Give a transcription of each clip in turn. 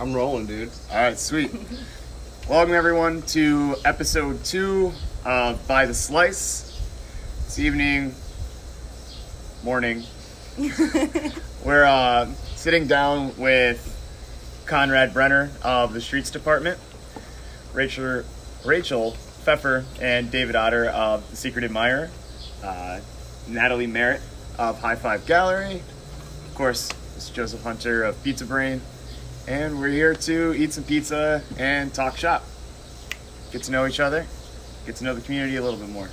I'm rolling, dude. All right, sweet. Welcome, everyone, to episode 2 of By the Slice. This morning, we're sitting down with Conrad Benner of the Streets Department, Rachel Pfeffer, and David Otter of The Secret Admirer, Natalie Merritt of High Five Gallery, of course, it's Joseph Hunter of Pizza Brain, and we're here to eat some pizza and talk shop. Get to know each other, get to know the community a little bit more.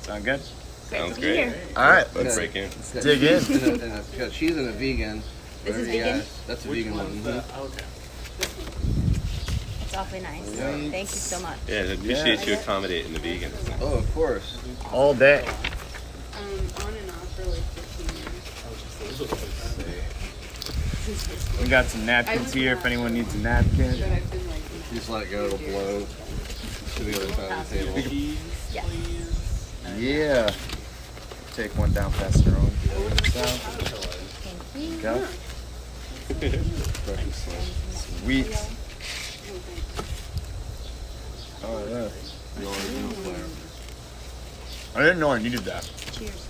Sound good? Sounds great. All right, Let's break in. dig in. Got cheese and a vegan. This is Whatever you vegan? got. That's a vegan one. Okay. It's awfully nice. Yeah. Thank you so much. Yeah, I appreciate you accommodating the vegans. Oh, of course. All day. On and off for like 15 years. We got some napkins here if anyone needs a napkin. But I've been like, Just let it go, it'll blow to the other side of the table. Yeah. Yeah. Take one down past your own. Thank you. Go. Sweet. Oh, yeah. The original flavor. I didn't know I needed that. Cheers.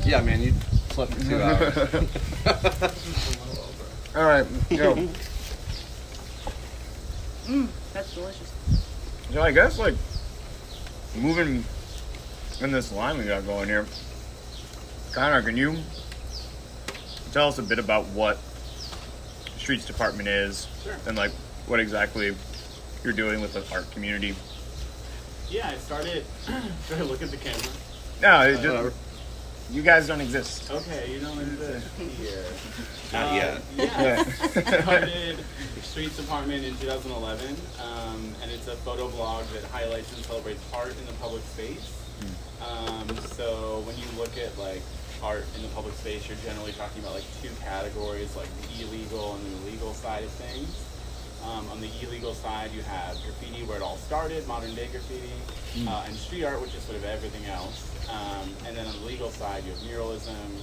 Yeah, man, you slept for 2 hours. All right, yo. That's delicious. So I guess, like, moving in this line we got going here, Connor, can you tell us a bit about what the Streets Department is? Sure. And, like, what exactly you're doing with the art community? Yeah, I started. Should I look at the camera? No, it Whatever. just, you guys don't exist. Okay, you don't exist here. Not yet. Yeah, I started Streets Department in 2011, and it's a photo blog that highlights and celebrates art in the public space. So when you look at like art in the public space, you're generally talking about like 2 categories, like the illegal and the legal side of things. On the illegal side, you have graffiti, where it all started, modern day graffiti, and street art, which is sort of everything else. And then on the legal side, you have muralism,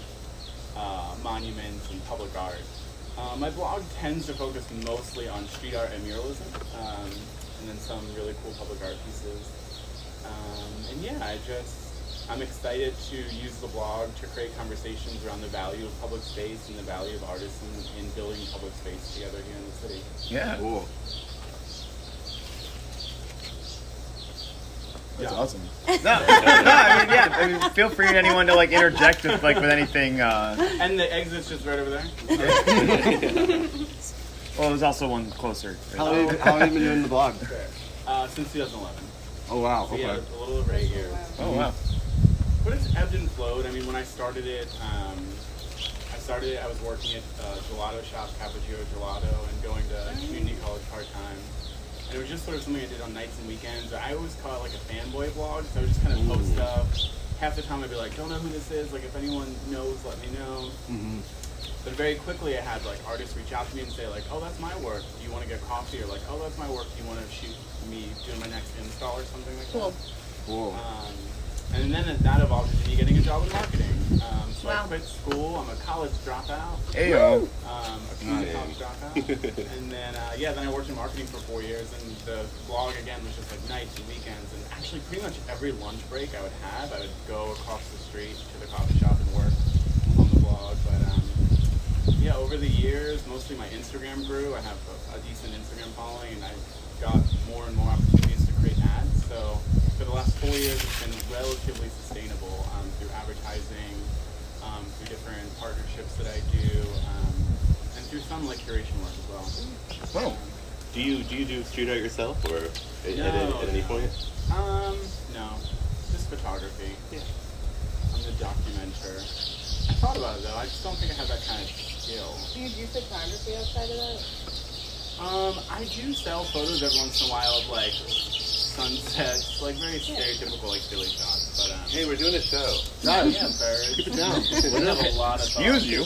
monuments, and public art. My blog tends to focus mostly on street art and muralism, and then some really cool public art pieces. And yeah, I'm excited to use the blog to create conversations around the value of public space and the value of artists in building public space together here in the city. Yeah. Cool. That's awesome. I mean, feel free to anyone to like interject with anything. And the exit's just right over there. Well, there's also one closer. How long have you been doing the blog? Since 2011. Oh, wow. So Okay. yeah, a little over 8 years. Oh, wow. But it's ebbed and flowed. I mean, when I started it, I was working at Gelato Shop, Cappuccino Gelato, and going to community college part-time. And it was just sort of something I did on nights and weekends. I always call it like a fanboy blog, so I would just kind of post stuff. Half the time I'd be like, don't know who this is, like if anyone knows, let me know. But very quickly I had like artists reach out to me and say like, oh, that's my work, do you want to get coffee? Or like, oh, that's my work, do you want to shoot me doing my next install or something like that? Cool. And then that evolved into me getting a job in marketing. So Wow. I quit school. I'm a college dropout. Heyo. A community college dropout. And then, then I worked in marketing for 4 years. And the blog, again, was just like nights and weekends. And actually pretty much every lunch break I would go across the street to the coffee shop and work on the blog. But yeah, over the years, mostly my Instagram grew. I have a decent Instagram following, and I got more and more opportunities to create ads. So for the last 4 years, it's been relatively sustainable through advertising, through different partnerships that I do, and through some like curation work as well. Whoa. Do you do street art yourself, or at any point? No, just photography. Yeah. I'm the documenter. I thought about it though. I just don't think I have that kind of skill. do you do photography outside of that? I do sell photos every once in a while of like sunsets, like very stereotypical like Philly shots. But Hey, we're doing a show. yeah, birds. Keep it down. We have a lot of Excuse you. a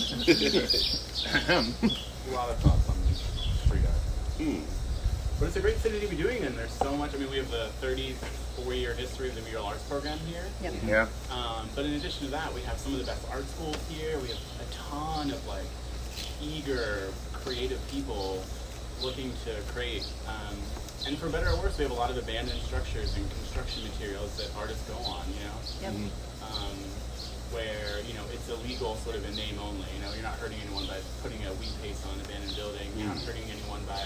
lot of thoughts on street art. Hmm. But it's a great city to be doing in. There's so much. I mean, we have the 34-year history of the mural arts program here. Yep. Yeah. But in addition to that, we have some of the best art schools here. We have a ton of like eager, creative people looking to create. And for better or worse, we have a lot of abandoned structures and construction materials that artists go on, you know? Yep. Where, you know, it's illegal sort of in name only. You know, you're not hurting anyone by putting a wheat paste on an abandoned building. You're not hurting anyone by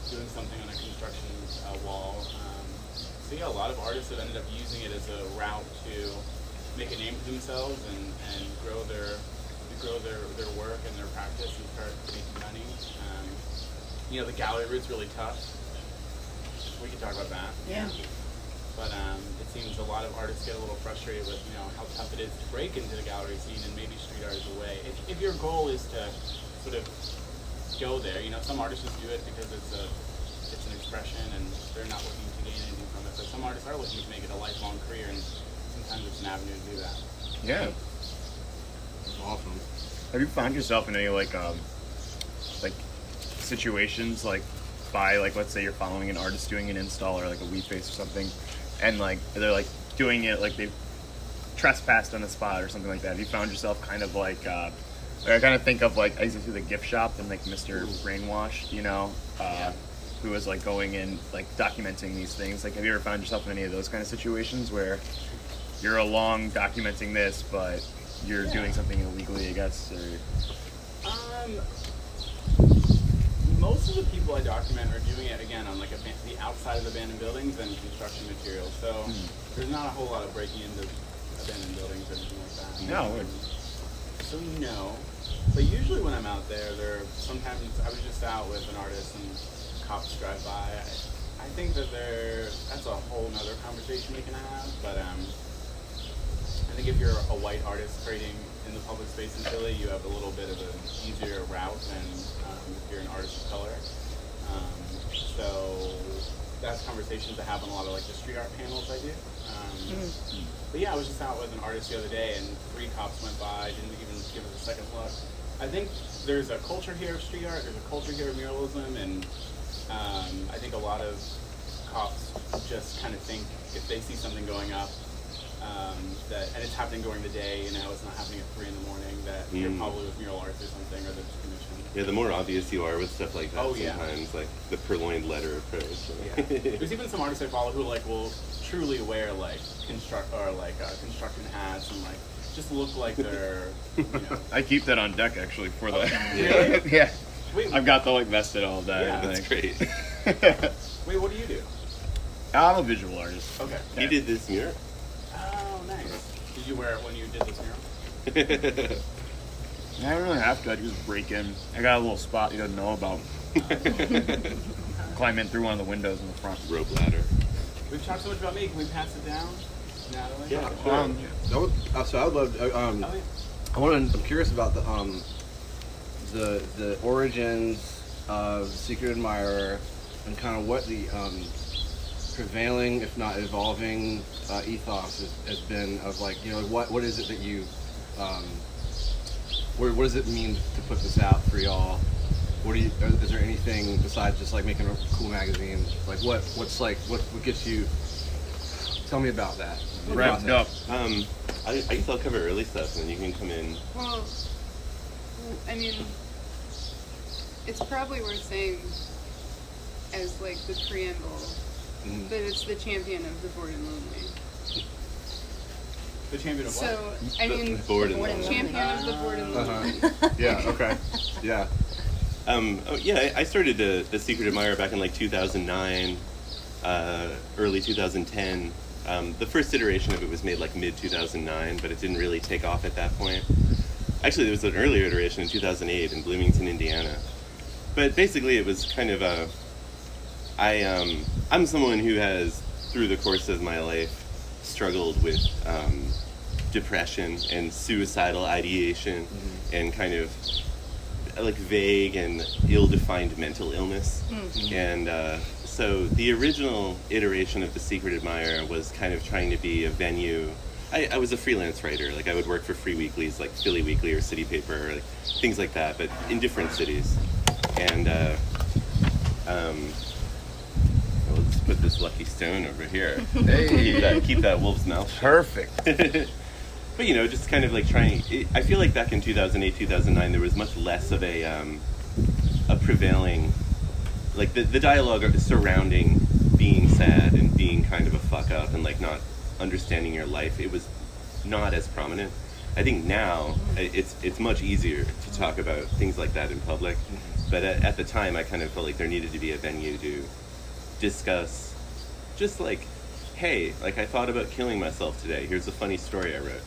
doing something on a construction wall. So yeah, a lot of artists have ended up using it as a route to make a name for themselves and grow their work and their practice and start making money. You know, the gallery route's really tough. We could talk about that. Yeah. But it seems a lot of artists get a little frustrated with, you know, how tough it is to break into the gallery scene, and maybe street art is a way. If your goal is to sort of go there, you know, some artists just do it because it's an expression and they're not looking to gain anything from it. But some artists are looking to make it a lifelong career, and sometimes it's an avenue to do that. Yeah. Awesome. Have you found yourself in any like situations like by like, let's say you're following an artist doing an install or like a wheat face or something, and like they're like doing it like they've trespassed on a spot or something like that? Have you found yourself kind of like I kind of think of like I used to see the gift shop and like Mr. Brainwashed, you know, who was like going in like documenting these things. Like, have you ever found yourself in any of those kind of situations where you're along documenting this, but you're doing something illegally, I guess? Or Most of the people I document are doing it again on like the outside of abandoned buildings and construction materials. So there's not a whole lot of breaking into abandoned buildings or anything like that. No. So no. But usually when I'm out there, sometimes I was just out with an artist and cops drive by. I think that that's a whole nother conversation we can have. But I think if you're a white artist creating in the public space in Philly, you have a little bit of an easier route than if you're an artist of color. So that's conversations I have on a lot of like the street art panels I do. But yeah, I was just out with an artist the other day and 3 cops went by, didn't even give us a second look. I think there's a culture here of street art, there's a culture here of muralism, and I think a lot of cops just kind of think if they see something going up, and it's happening during the day, you know, it's not happening at 3 in the morning, that you're probably with mural arts or something, or the commission. Yeah, the more obvious you are with stuff like that, Oh, yeah. sometimes, like the purloined letter approach. Yeah. There's even some artists I follow who like will truly wear like construction hats and like just look like they're, you know. I keep that on deck actually for the Really? yeah. Wait, I've got the like vested all day. Yeah, That's great. wait, what do you do? I'm a visual artist. Okay. You did this mural? Oh, nice. Did you wear it when you did this mural? I don't really have to. I just break in. I got a little spot you don't know about. Climb in through one of the windows in the front. Rope ladder. We've talked so much about me. Can we pass it down, Natalie? Yeah. Okay. I would love. I'm curious about the origins of Secret Admirer and kind of what the prevailing, if not evolving, ethos has been of like, you know, what is it that you what does it mean to put this out for y'all? Is there anything besides just like making a cool magazine? Like what gets you? Tell me about that. Wrapped up. I guess I'll cover early stuff and then you can come in. Well, I mean, it's probably worth saying as like the preamble, but it's the champion of the bored and lonely. The champion of what? So, I mean, Bored and lonely. champion of the bored and lonely. Yeah. Okay. Yeah. I started the Secret Admirer back in like 2009, early 2010. The first iteration of it was made like mid 2009, but it didn't really take off at that point. Actually, there was an earlier iteration in 2008 in Bloomington, Indiana. But basically, it was kind of I'm someone who has, through the course of my life, struggled with depression and suicidal ideation and kind of like vague and ill-defined mental illness. And so the original iteration of The Secret Admirer was kind of trying to be a venue. I was a freelance writer. Like I would work for free weeklies like Philly Weekly or City Paper, or like things like that, but in different cities. And let's put this lucky stone over here. Hey, Keep that wolf's mouth shut. perfect. But you know, just kind of like trying. I feel like back in 2008, 2009, there was much less of a prevailing like the dialogue surrounding being sad and being kind of a fuck up and like not understanding your life, it was not as prominent. I think now it's much easier to talk about things like that in public, but at the time I kind of felt like there needed to be a venue to discuss just like, hey, like I thought about killing myself today, here's a funny story I wrote.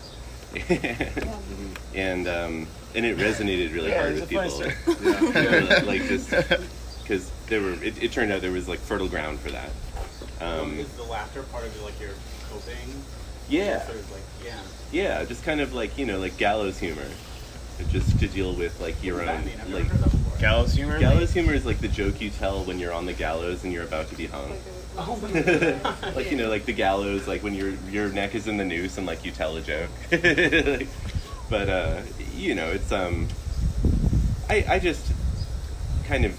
And it resonated really hard with people. Like just because it turned out there was like fertile ground for that. Is the laughter part of like your coping? Yeah. Sort of like, Yeah, just kind of like, like gallows humor. Just to deal with like your own like Gallows humor? gallows humor is like the joke you tell when you're on the gallows and you're about to be hung. Like like the gallows, like when your neck is in the noose and like you tell a joke. But it's I just kind of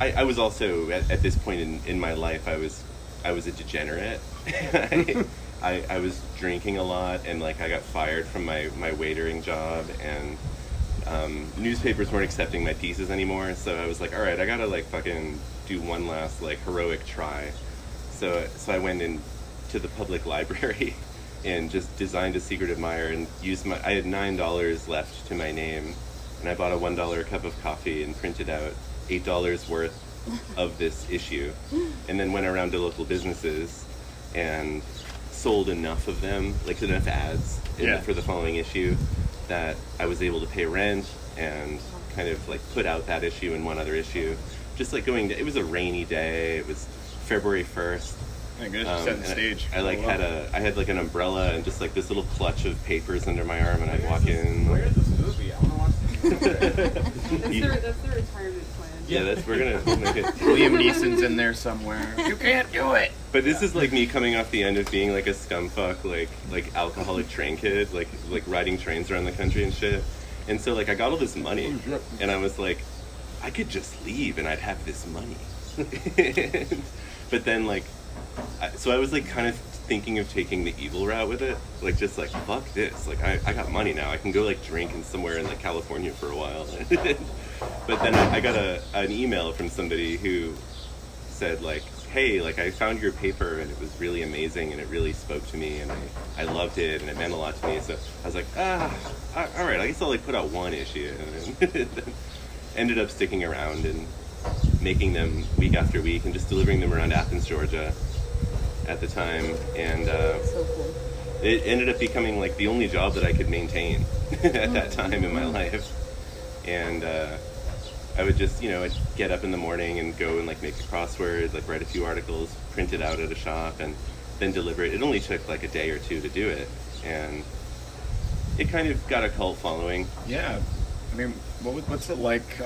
I was also at this point in my life I was a degenerate. I was drinking a lot and like I got fired from my waitering job, and newspapers weren't accepting my pieces anymore, so I was like, all right, I gotta like fucking do one last like heroic try. So I went into the public library and just designed a secret admirer and I had $9 left to my name, and I bought a $1 cup of coffee and printed out $8 worth of this issue, and then went around to local businesses and sold enough of them, like enough ads for the following issue, that I was able to pay rent and kind of like put out that issue and one other issue. Just like it was a rainy day, it was February 1st. Thank goodness you set the stage. I had like an umbrella and just like this little clutch of papers under my arm, and I'd walk in. Where is this movie? I want to watch this. That's the retirement plan. Yeah, we're gonna make it. Liam Neeson's in there somewhere. You can't do it. But this is like me coming off the end of being like a scumfuck, like alcoholic train kid, like riding trains around the country and shit. And so like I got all this money, and I was like, I could just leave and I'd have this money. But then like, so I was like kind of thinking of taking the evil route with it, like just like fuck this, like I got money now, I can go like drink in somewhere in like California for a while. But then I got an email from somebody who said like, hey, like I found your paper and it was really amazing and it really spoke to me and I loved it and it meant a lot to me. So I was like, all right, I guess I'll like put out one issue, and ended up sticking around and making them week after week and just delivering them around Athens, Georgia at the time. And So cool. it ended up becoming like the only job that I could maintain at that time in my life. And I would just, I'd get up in the morning and go and like make a crossword, like write a few articles, print it out at a shop, and then deliver it. It only took like a day or two to do it, and it kind of got a cult following. Yeah, I mean, what's it like?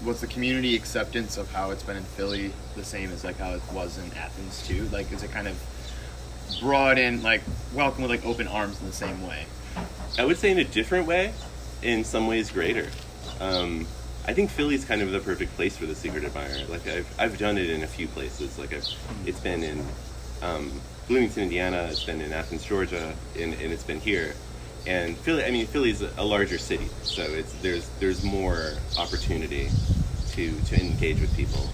What's the community acceptance of how it's been in Philly the same as like how it was in Athens too? Like, is it kind of brought in, like welcome with like open arms in the same way? I would say in a different way, in some ways greater. I think Philly's kind of the perfect place for the secret admirer. Like I've done it in a few places. Like it's been in Bloomington, Indiana. It's been in Athens, Georgia, and it's been here. And Philly's a larger city, so there's more opportunity to engage with people.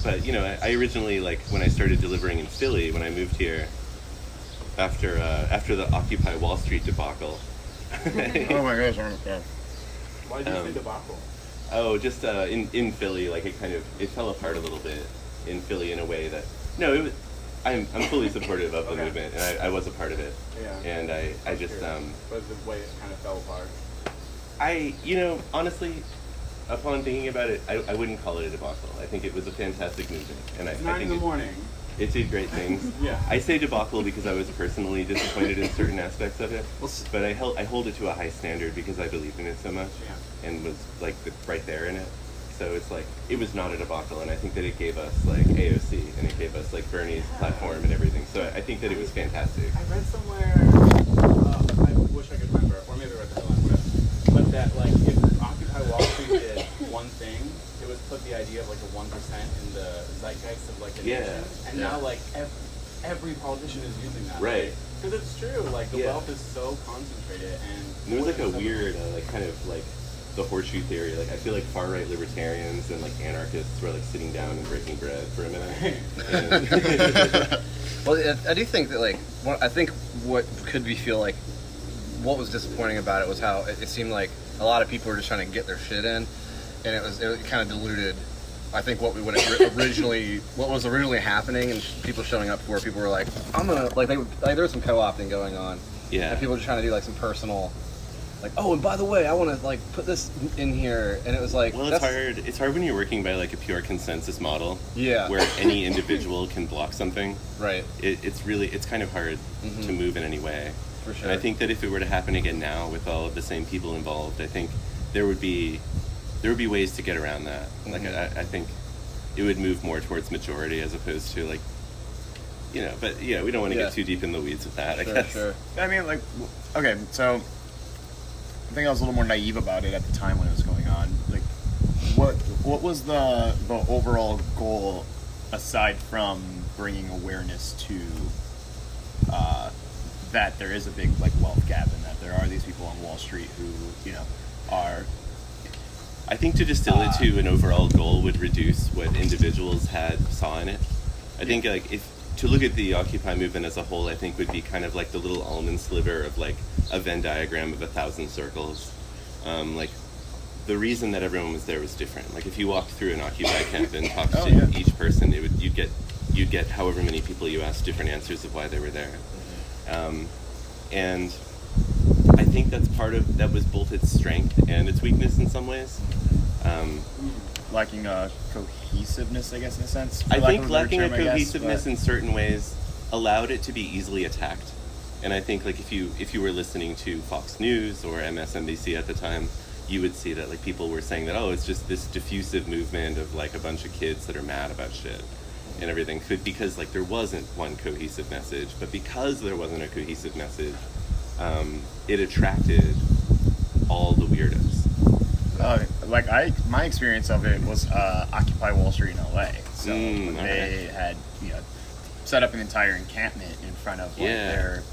But I originally, like when I started delivering in Philly, when I moved here after the Occupy Wall Street debacle. Oh my gosh! Why did you say debacle? Oh, just in Philly, like it fell apart a little bit in Philly in a way that I'm fully supportive of the movement, and I was a part of it. Yeah. And I just But the way it kind of fell apart. Honestly, upon thinking about it, I wouldn't call it a debacle. I think it was a fantastic movement, and I It's 9 think in the morning. it did great things. Yeah. I say debacle because I was personally disappointed in certain aspects of it, but I hold it to a high standard because I believed in it so much, and was like right there in it. So it's like it was not a debacle, and I think that it gave us like AOC, and it gave us like Bernie's platform and everything. So I think that it was fantastic. I read somewhere, I wish I could remember, or maybe I read this online, but that like if Occupy Wall Street did one thing, it was put the idea of like a 1% in the zeitgeist of like the nation, and now like every politician is using that. Right. Because it's true, like the wealth is so concentrated, and there was like a weird, like kind of like the horseshoe theory. Like I feel like far right libertarians and like anarchists were like sitting down and breaking bread for a minute. And Well, I do think that I think what could be feel like what was disappointing about it was how it seemed like a lot of people were just trying to get their shit in, and it kind of diluted. I think what was originally happening, and people showing up for, people were like, I'm gonna there was some co-opting going on. Yeah. And people were just trying to do like some personal, like, oh, and by the way, I want to like put this in here, and it was like, well, it's hard when you're working by like a pure consensus model. Yeah. Where any individual can block something. Right. It's kind of hard to move in any way. For sure. And I think that if it were to happen again now with all of the same people involved, I think there would be ways to get around that. Like I think it would move more towards majority as opposed to like, you know. But yeah, we don't want to get too deep in the weeds with that. I guess. Sure. I mean, like, okay, so I think I was a little more naive about it at the time when it was going on. Like, what was the overall goal aside from bringing awareness to that there is a big like wealth gap and that there are these people on Wall Street who, you know, are. I think to distill it to an overall goal would reduce what individuals saw in it. I think like if to look at the Occupy movement as a whole, I think would be kind of like the little almond sliver of like a Venn diagram of 1,000 circles. Like the reason that everyone was there was different. Like if you walked through an Occupy camp and talked to each person, you'd get however many people you asked different answers of why they were there. And I think that was both its strength and its weakness in some ways. Lacking a cohesiveness, I guess, in a sense. I think lacking a cohesiveness in certain ways allowed it to be easily attacked. And I think like if you were listening to Fox News or MSNBC at the time, you would see that like people were saying that, oh, it's just this diffusive movement of like a bunch of kids that are mad about shit and everything, because like there wasn't one cohesive message. But because there wasn't a cohesive message, it attracted all the weirdos. My experience of it was Occupy Wall Street in LA. So they had, you know, set up an entire encampment in front of like their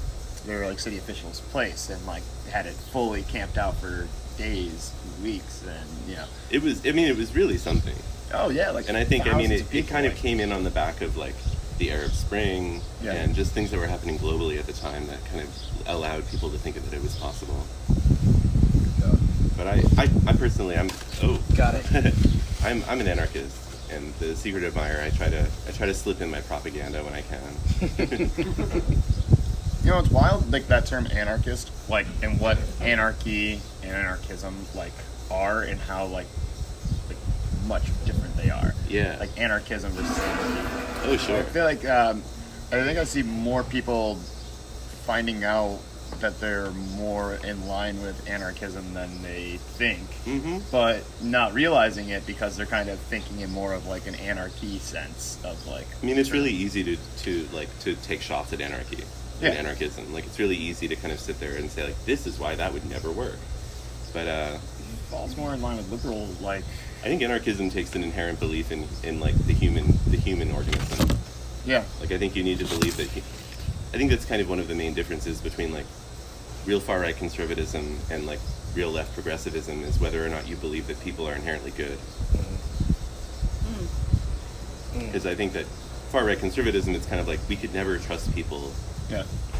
like city officials' place and like had it fully camped out for days, weeks, and you know. It was really something. Oh yeah, like. And I think it kind of like, came in on the back of like the Arab Spring and just things that were happening globally at the time that kind of allowed people to think that it was possible. But I personally, got it. I'm an anarchist, and the secret admirer. I try to slip in my propaganda when I can. You know, it's wild, like that term anarchist, like, and what anarchy and anarchism like are, and how like much different they are. Yeah. Like anarchism versus anarchy. Oh sure. I feel like I think I see more people finding out that they're more in line with anarchism than they think, but not realizing it because they're kind of thinking in more of like an anarchy sense of like. I mean, it's really easy to take shots at anarchy and anarchism. Like, it's really easy to kind of sit there and say like, this is why that would never work. But it falls more in line with liberal, like. I think anarchism takes an inherent belief in like the human organism. Yeah. Like I think you need to believe that. I think that's kind of one of the main differences between like real far right conservatism and like real left progressivism is whether or not you believe that people are inherently good. Because I think that far right conservatism, it's kind of like we could never trust people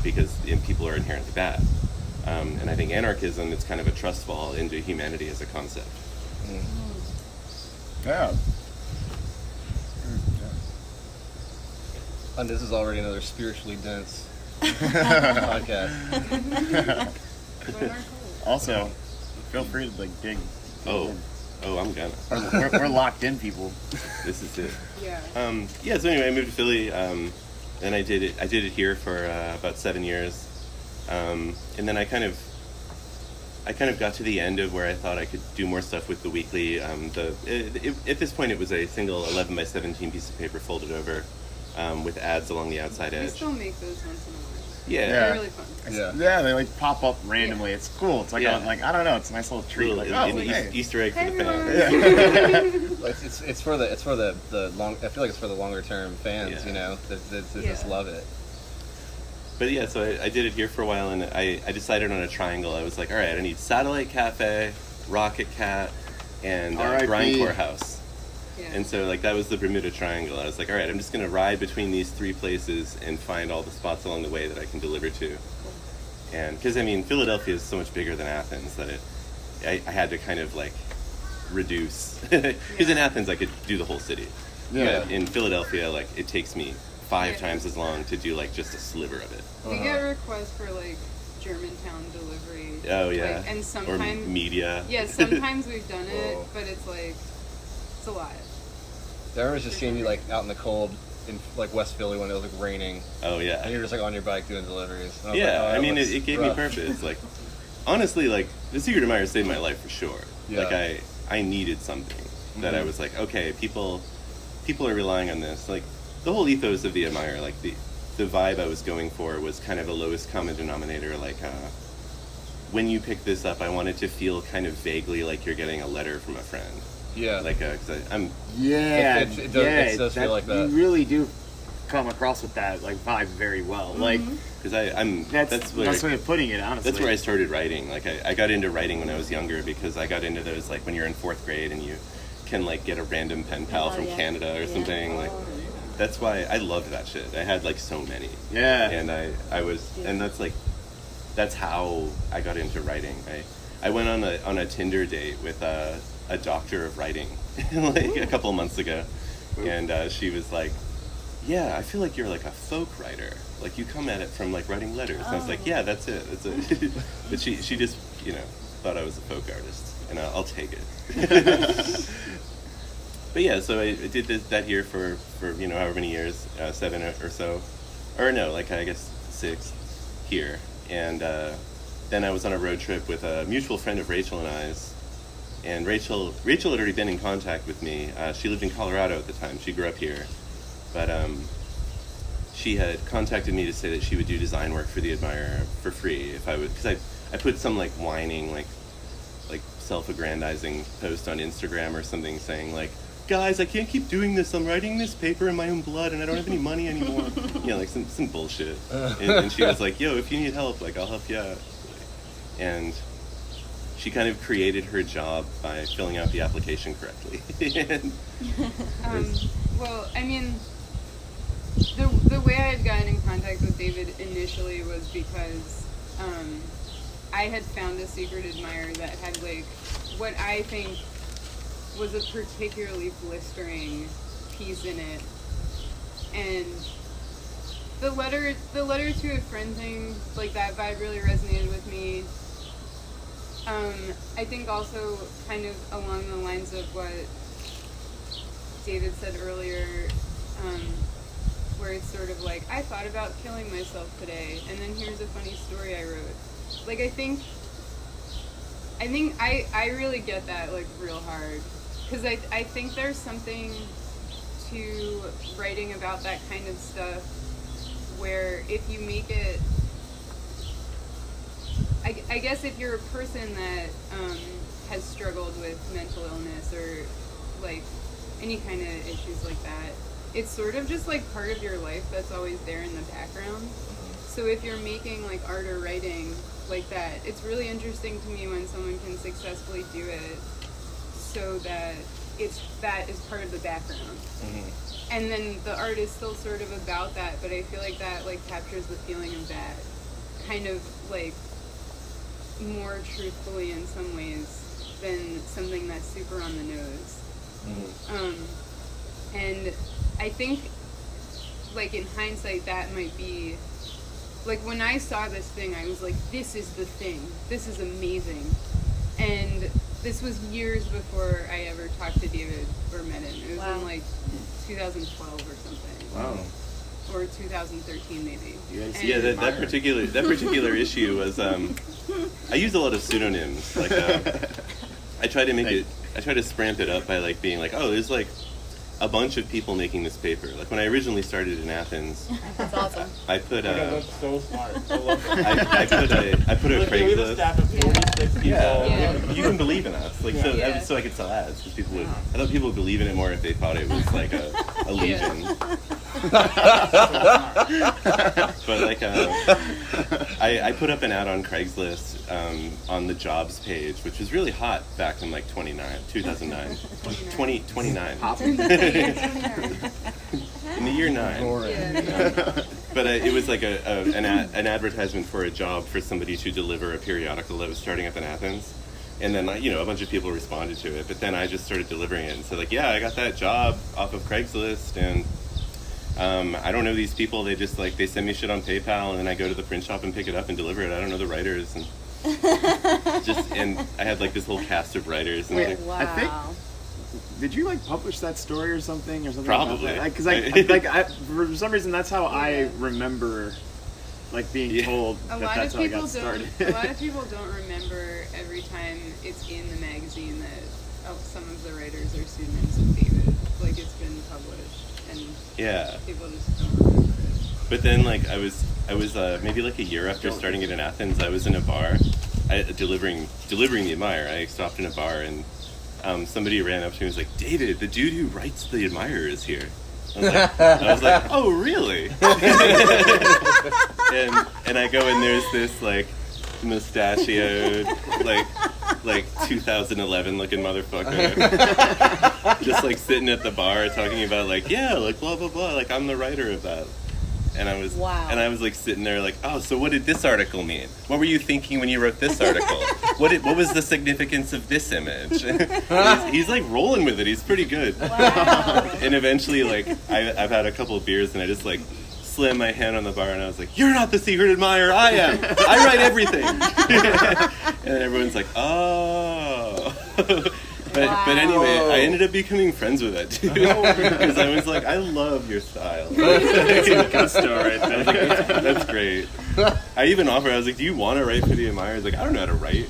because people are inherently bad. And I think anarchism, it's kind of a trust fall into humanity as a concept. Yeah. And this is already another spiritually dense podcast. Also, feel free to like dig. Oh, I'm gonna. We're locked in, people. This is it. Yeah. So anyway, I moved to Philly, and I did it here for about 7 years, and then I kind of got to the end of where I thought I could do more stuff with the weekly. At this point, it was a single 11 by 17 piece of paper folded over, with ads along the outside edge. We still make those once in a while. Yeah. They're really fun. Yeah, they like pop up randomly. It's cool. It's like I don't know. It's a nice little treat. Little, hey. Easter egg for the fans. It's for the long. I feel like it's for the longer term fans. You know, that just love it. But so I did it here for a while, and I decided on a triangle. I was like, all right, I need Satellite Cafe, Rocket Cat, and R.I.P. Grindcore House. Yeah. And so like that was the Bermuda Triangle. I was like, all right, I'm just gonna ride between these 3 places and find all the spots along the way that I can deliver to. And because I mean, Philadelphia is so much bigger than Athens that I had to kind of like reduce. Because in Athens I could do the whole city. Yeah. But in Philadelphia, like it takes me 5 Yeah. times as long to do like just a sliver of it. We get requests for like Germantown delivery. Oh yeah. Like, and or sometimes media. Yeah, sometimes we've done it, Whoa. but it's like it's a lot. I was just seeing you like out in the cold in like West Philly when it was like raining, Oh yeah. and you're just like on your bike doing deliveries. And I was Yeah, like, oh, I that mean, looks it gave me rough. purpose. Like, honestly, like the Secret Admirer saved my life for sure. Yeah. Like, I needed something that I was like, okay, people are relying on this. Like, the whole ethos of the Admirer, like the vibe I was going for was kind of a lowest common denominator. Like, when you pick this up, I wanted to feel kind of vaguely like you're getting a letter from a friend. Yeah. Like, cause I'm Yeah, It does feel like that. You really do come across with that like vibe very well. Like because I'm that's where way of putting it. Honestly, that's where I started writing. Like I got into writing when I was younger because I got into those like when you're in 4th grade and you can like get a random pen pal Oh, from yeah. Canada or Yeah. something. Like that's why I loved that shit. I had like so many. Yeah. And I was and that's how I got into writing. I went on a Tinder date with a doctor of writing like a couple of months ago, and she was like, yeah, I feel like you're like a folk writer. Like you come at it from like writing letters. And I was like, yeah, that's it. But she just, thought I was a folk artist, and I'll take it. But yeah, so I did that here for however many years, 7 or so, or no, like I guess 6 here, and then I was on a road trip with a mutual friend of Rachel and I's. And Rachel had already been in contact with me. She lived in Colorado at the time. She grew up here. But she had contacted me to say that she would do design work for the Admirer for free if I would, because I put some like whining, like self-aggrandizing post on Instagram or something saying like, guys, I can't keep doing this. I'm writing this paper in my own blood and I don't have any money anymore. Like some bullshit. And she was like, yo, if you need help, like I'll help you out. And she kind of created her job by filling out the application correctly. Well, I mean, the way I had gotten in contact with David initially was because I had found a Secret Admirer that had like what I think was a particularly blistering piece in it, and the letter to a friend thing, like that vibe really resonated with me. I think also kind of along the lines of what David said earlier, where it's sort of like, I thought about killing myself today, and then here's a funny story I wrote. Like, I think I really get that, like, real hard. Because I think there's something to writing about that kind of stuff where if you make it, I guess if you're a person that has struggled with mental illness or like any kind of issues like that, it's sort of just like part of your life that's always there in the background. So if you're making like art or writing like that, it's really interesting to me when someone can successfully do it so that that is part of the background. Mm-hmm. And then the art is still sort of about that, but I feel like that like captures the feeling of that kind of like more truthfully in some ways than something that's super on the nose. Mm-hmm. And I think, like in hindsight, that might be, like when I saw this thing, I was like, this is the thing. This is amazing. And this was years before I ever talked to David or met him. It was in like 2012 or something. Wow. Or 2013 maybe. Yeah, that particular issue was I use a lot of pseudonyms. Like I try to spramp it up by like being like, oh, there's like a bunch of people making this paper. Like when I originally started in Athens, That's awesome. I put That's so smart. I love it. I put a Look, we have a Craigslist. staff of 46 people. Yeah, you can believe in us. Like so I could sell ads because I thought people would believe in it more if they thought it was like a legion. But like, I put up an ad on Craigslist on the jobs page, which was really hot back in like 2009. 29. In the year 9. Yeah. But it was like an advertisement for a job for somebody to deliver a periodical that was starting up in Athens. And then, like, a bunch of people responded to it. But then I just started delivering it and said, like, yeah, I got that job off of Craigslist. And I don't know these people. They just, like, they send me shit on PayPal. And then I go to the print shop and pick it up and deliver it. I don't know the writers. And and I had, like, this whole cast of writers. And Wait, Wow. I think, did you like publish that story or something Probably. Because for some reason that's how I remember like being told that's how I got started. A lot of people don't remember every time it's in the magazine that some of the writers are pseudonyms of David. Like, it's been published, and people just don't remember it. But then, like, I was maybe like a year after starting it in Athens, I was in a bar, delivering the Admire. I stopped in a bar, and somebody ran up to me and was like, "David, the dude who writes the Admire is here." I was like, "Oh, really?" and I go and there's this like mustachioed, like 2011 looking motherfucker, just like sitting at the bar talking about like, yeah, like blah blah blah, like I'm the writer of that. And I was like sitting there like, oh, so what did this article mean? What were you thinking when you wrote this article? What was the significance of this image? he's like rolling with it. He's pretty good. Wow. And eventually, like, I've had a couple of beers and I just like slammed my hand on the bar and I was like, "You're not the secret admirer. I am. I write everything." And everyone's like, "Oh." But anyway, I ended up becoming friends with it too, because I was like, I love your style. It's a gusto right there. That's great. I even offered, I was like, do you want to write for the Admire? He's like, I don't know how to write.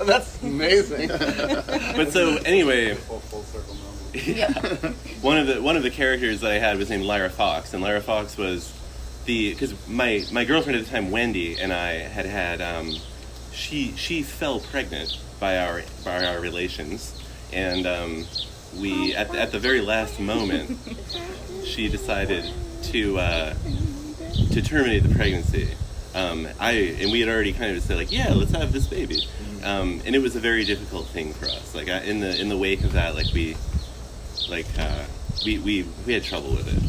That's amazing. But so anyway, Full circle moment. one of the characters that I had was named Lyra Fox, and Lyra Fox was because my girlfriend at the time, Wendy, and I had she fell pregnant by our relations, and we at the very last moment she decided to terminate the pregnancy. And we had already kind of said like, yeah, let's have this baby, and it was a very difficult thing for us. Like in the wake of that, like we had trouble with it,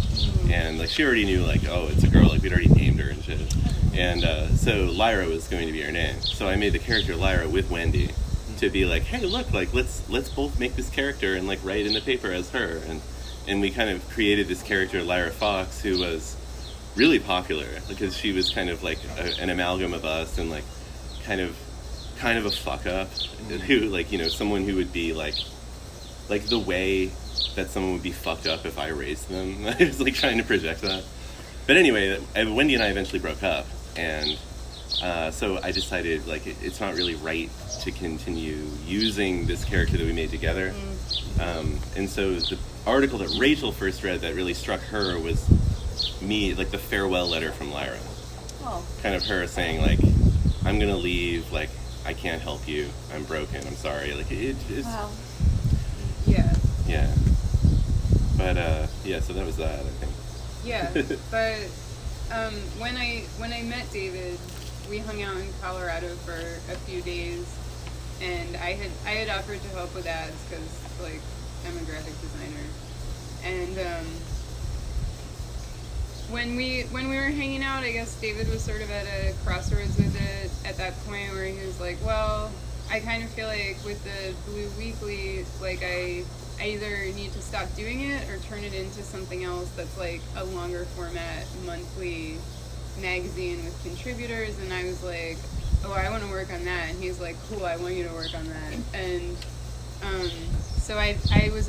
and like she already knew like, oh, it's a girl, like we'd already named her and shit. And so Lyra was going to be her name. So I made the character Lyra with Wendy to be like, hey, look, like let's both make this character and like write in the paper as her. And we kind of created this character Lyra Fox, who was really popular because she was kind of like an amalgam of us and like kind of a fuck up, who like, someone who would be like the way that someone would be fucked up if I raised them. I was like trying to project that. But anyway, Wendy and I eventually broke up, and so I decided like it's not really right to continue using this character that we made together. And so the article that Rachel first read that really struck her was me, like the farewell letter from Lyra. Oh. Kind of her saying like, I'm gonna leave, like I can't help you, I'm broken, I'm sorry. Like it's Wow. Yeah. yeah. But so that was that, I think. Yeah, but when I met David, we hung out in Colorado for a few days, and I had offered to help with ads because like I'm a graphic designer, and when we were hanging out, I guess David was sort of at a crossroads with it at that point where he was like, well, I kind of feel like with the Blue Weekly, like I either need to stop doing it or turn it into something else that's like a longer format monthly magazine with contributors. And I was like, oh, I want to work on that. And he's like, cool, I want you to work on that. And so I was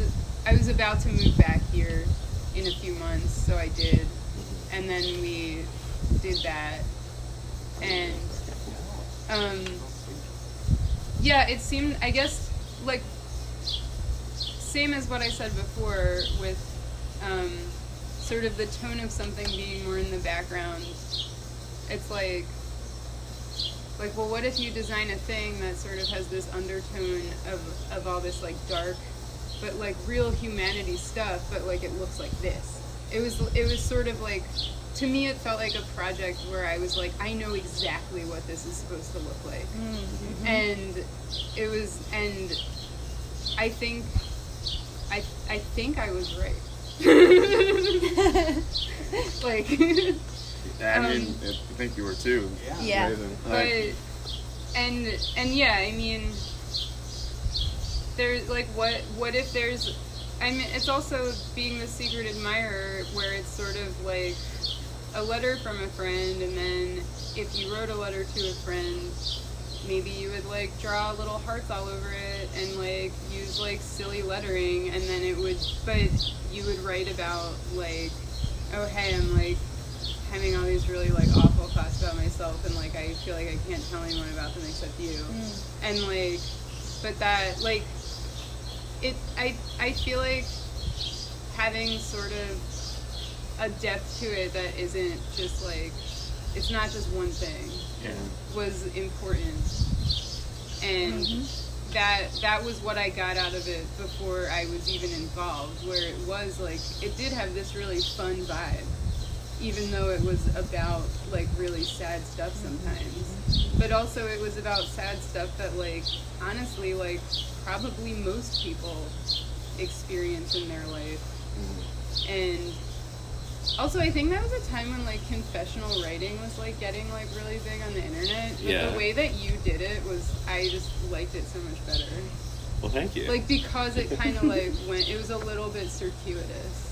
about to move back here in a few months, so I did. And then we did that. And yeah, it seemed, I guess, like same as what I said before with sort of the tone of something being more in the background. It's like, well, what if you design a thing that sort of has this undertone of all this like dark but like real humanity stuff, but like it looks like this. It was sort of like, to me it felt like a project where I was like, I know exactly what this is supposed to look like. Mm-hmm. And it was, and I think I was right. Like, I mean, I think you were too. Yeah. Amazing. but and yeah, I mean, there's like, what if there's, I mean, it's also being the secret admirer, where it's sort of like a letter from a friend, and then if you wrote a letter to a friend, maybe you would like draw little hearts all over it and like use like silly lettering, and then it would, but you would write about like, oh hey, I'm like having all these really like awful thoughts about myself, and like I feel like I can't tell anyone about them except you. And like, but that like it, I feel like having sort of a depth to it that isn't just like, it's not just one thing, was important. And that was what I got out of it before I was even involved, where it was like, it did have this really fun vibe, even though it was about like really sad stuff sometimes. But also it was about sad stuff that like, honestly, like probably most people experience in their life. And also, I think that was a time when like confessional writing was like getting like really big on the internet. But the way that you did it was, I just liked it so much better. Well, thank you. Like, because it kind of like went, it was a little bit circuitous.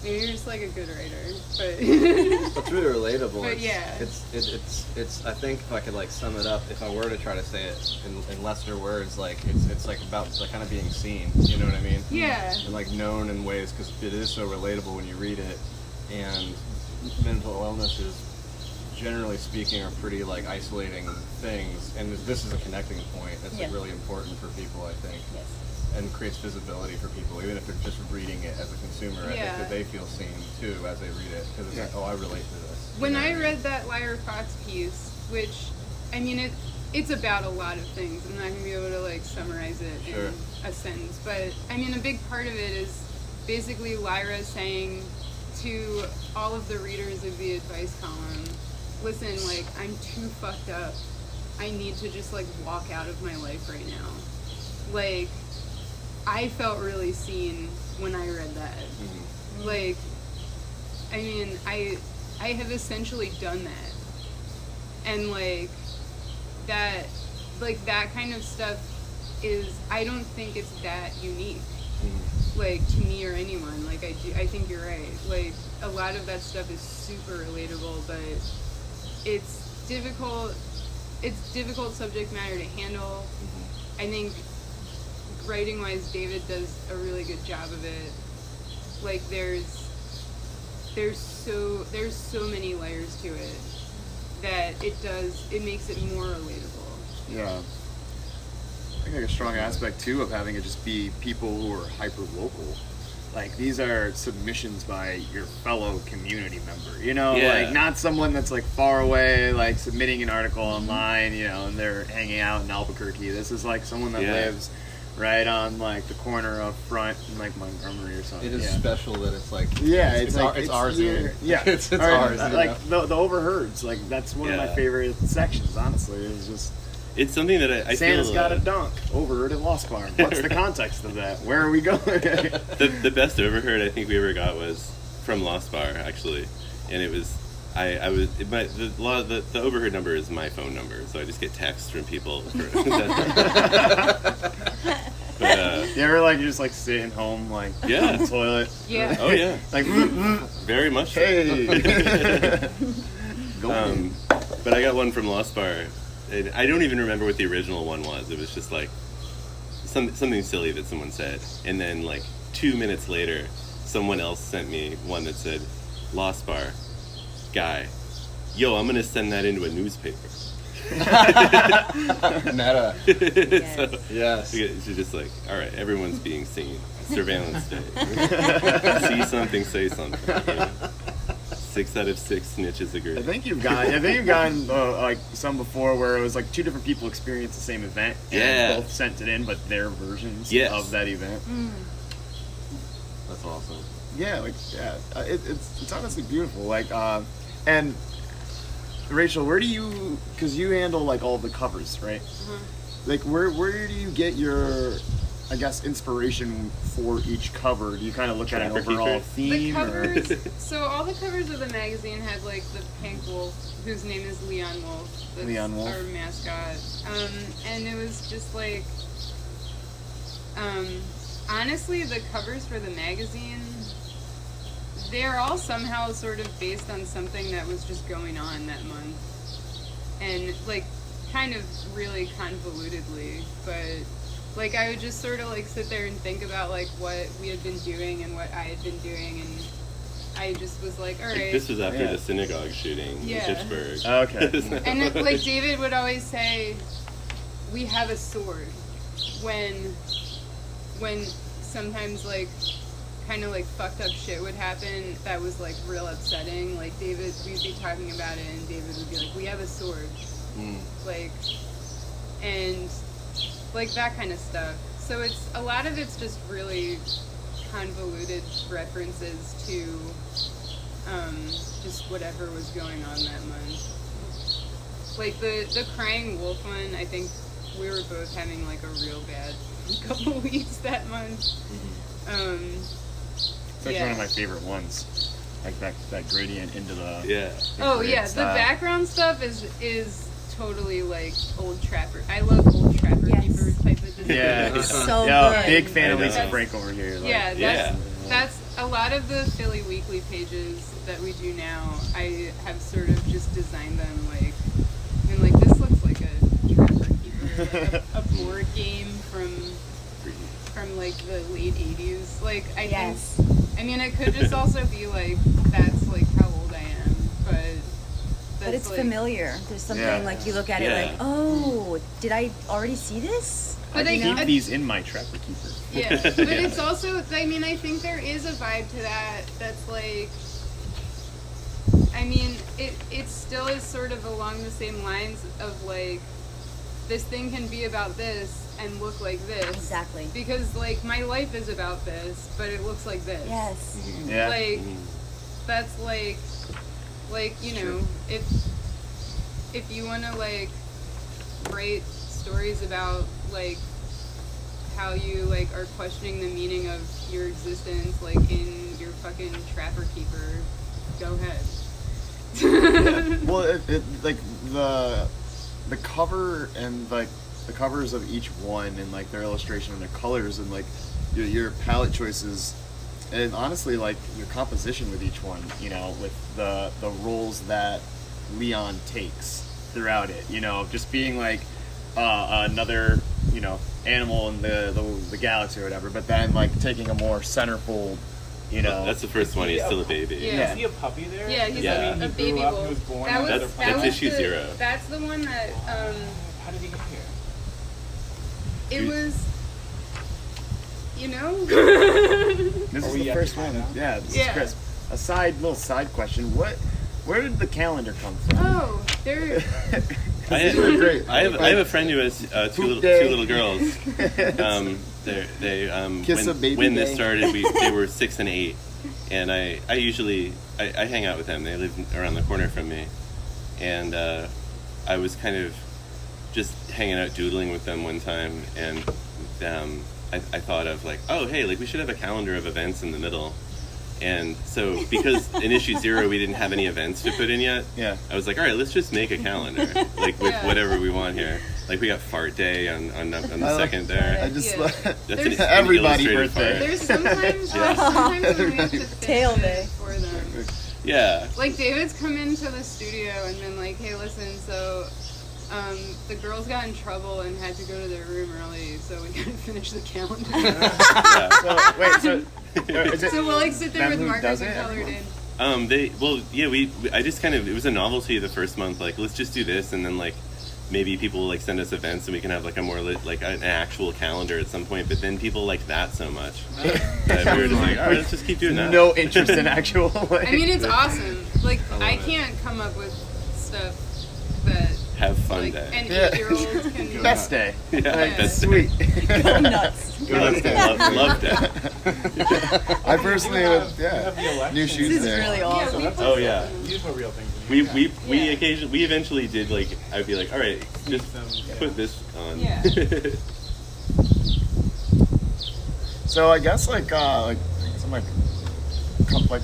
Maybe you're just like a good writer, but It's really relatable. But yeah. It's. I think if I could like sum it up, if I were to try to say it in lesser words, like it's like about like kind of being seen. You know what I mean? Yeah. And like known in ways, because it is so relatable when you read it. And mental illnesses, generally speaking, are pretty like isolating things, and this is a connecting point that's like really important for people, I think. Yes. And creates visibility for people, even if they're just reading it as a consumer. I think that they feel seen too as they read it, because it's like, oh, I relate to this. When I read that Lyra Fox piece, which, I mean, it's about a lot of things. I'm not going to be able to like summarize it in a sentence, but I mean, a big part of it is basically Lyra saying to all of the readers of the advice column, listen, like, I'm too fucked up. I need to just like walk out of my life right now. Like, I felt really seen when I read that. Like, I mean, I have essentially done that. And like that kind of stuff is, I don't think it's that unique. Like, to me or anyone. Like, I think you're right. Like, a lot of that stuff is super relatable, but it's difficult subject matter to handle. I think writing wise, David does a really good job of it. Like, there's so many layers to it that it makes it more relatable. Yeah. I think like a strong aspect too of having it just be people who are hyper local. Like, these are submissions by your fellow community member, you know, like not someone that's like far away, like submitting an article online, you know, and they're hanging out in Albuquerque. This is like someone that lives right on like the corner of Front in like Montgomery or something. It is special that it's like it's ours. It's ours. Like the overheards, like that's one of my favorite sections. Honestly, it's just. It's something that I Santa's feel... got a dunk. Overheard at Lost Barn. What's the context of that? Where are we going? the best overheard I think we ever got was from Lost Bar, actually. And it was... The overheard number is my phone number, so I just get texts from people. But, you ever like just like sitting home like on the toilet? Yeah. Oh yeah. Like very much. Hey. But I got one from Lost Bar. I don't even remember what the original one was. It was just like something silly that someone said, and then like 2 minutes later, someone else sent me one that said, "Lost Bar guy, yo, I'm gonna send that into a newspaper." Meta. So, yes. It's just like, all right, everyone's being seen. Surveillance day. See something, say something. You know? 6 out of 6 snitches agree. I think you've gotten like some before where it was like 2 different people experienced the same event and both sent it in, but their versions of that event. That's awesome. It's honestly beautiful. Like, and Rachel, where do you? Because you handle like all the covers, right? Like, where do you get your, I guess, inspiration for each cover? Do you kind of look at an Trapper overall Keeper? theme? The covers. So all the covers of the magazine had like the pink wolf, whose name is Leon Wolf. That's Leon Wolf. our mascot. And it was just like, honestly, the covers for the magazine, they're all somehow sort of based on something that was just going on that month, and like kind of really convolutedly, but like I would just sort of like sit there and think about like what we had been doing and what I had been doing, and I just was like, all right. Like, this was after Yeah. the synagogue shooting Yeah. in Pittsburgh. Okay. And it, like David would always say, we have a sword, when sometimes like kind of like fucked up shit would happen that was like real upsetting. Like David, we'd be talking about it and David would be like, we have a sword. Like, and like that kind of stuff. So it's a lot of it's just really convoluted references to just whatever was going on that month. Like the crying wolf one, I think we were both having like a real bad couple weeks that month. It's actually one of my favorite ones. Like that gradient into the. Yeah. Oh grid yeah, style. the background stuff is totally like old Trapper. I love old Trapper Yes. Keeper type of design. Yeah. So Yo, good. big fan of I know. Lisa Frank over here. Like, Yeah, that's a lot of the Philly Weekly pages that we do now. I have sort of just designed them like, and like this looks like a Trapper Keeper, like a board game from like the late 80s. Like I Yes. think, I mean it could just also be like that's like how old I am, but But it's like, familiar. There's something Yeah. like you look at it Yeah. like, oh, did I already see this? But I I keep know- these in my Trapper Keeper. Yeah, but it's also, I mean, I think there is a vibe to that that's like, I mean, it still is sort of along the same lines of like, this thing can be about this and look like this. Exactly. Because like, my life is about this, but it looks like this. Yes. Yeah. Like, that's like, you know, if you want to like write stories about like how you like are questioning the meaning of your existence like in your fucking Trapper Keeper, go ahead. Well, it like the cover and like the covers of each one and like their illustration and their colors and like your palette choices and honestly like your composition with each one, you know, with the roles that Leon takes throughout it, you know, just being like another, you know, animal in the galaxy or whatever, but then like taking a more centerfold, you know. That's the first one. He's still a baby. Yeah. Is he a puppy there? Yeah, he's Yeah. a He baby grew up, wolf. he was born That on was, the that other was That's issue the, 0. That's the one that How did he get here? it was, you know. This Are is we the yet to first find one. out? Yeah, this Yeah. is Chris. Little side question. Where did the calendar come from? Oh, there. I These are great. I have a friend who has two day. little girls. They Kiss a baby when this day. started, they were 6 and 8, and I usually hang out with them. They live around the corner from me, and I was kind of just hanging out doodling with them one time, and I thought of like, oh hey, like we should have a calendar of events in the middle. And so, because in issue 0 we didn't have any events to put in yet, Yeah. I was like, all right, let's just make a calendar, like with Yeah. whatever we want here. Like we got Fart Day on the I like- second there. I just Yeah. That's There's- an Everybody illustrated birthday. fart. There's sometimes when we have to fix Tail it day. for them. Yeah. Like David's come into the studio and been like, hey, listen, so the girls got in trouble and had to go to their room early, so we gotta finish the calendar. Yeah. So, wait, so is it So we'll like sit there them with who markers does and it? colored in. I just kind of, it was a novelty the first month, like let's just do this, and then like maybe people will like send us events and we can have like a more like an actual calendar at some point, but then people liked that so much that we were just like, all right, let's just keep doing that. no interest in actual like, I mean, it's awesome. Like, I can't come up with stuff that have fun Like day. an Yeah. 8-year-old can. Best day. Yeah, Like, best sweet. Go nuts. Love that. Love that. I personally would, You have the yeah. election. New shoes This is there. really Yeah, awesome. we put Oh, yeah. These were real things. We Yeah. occasionally we eventually did like I'd be like, all right, just Yeah. put this on. Yeah. So I guess like some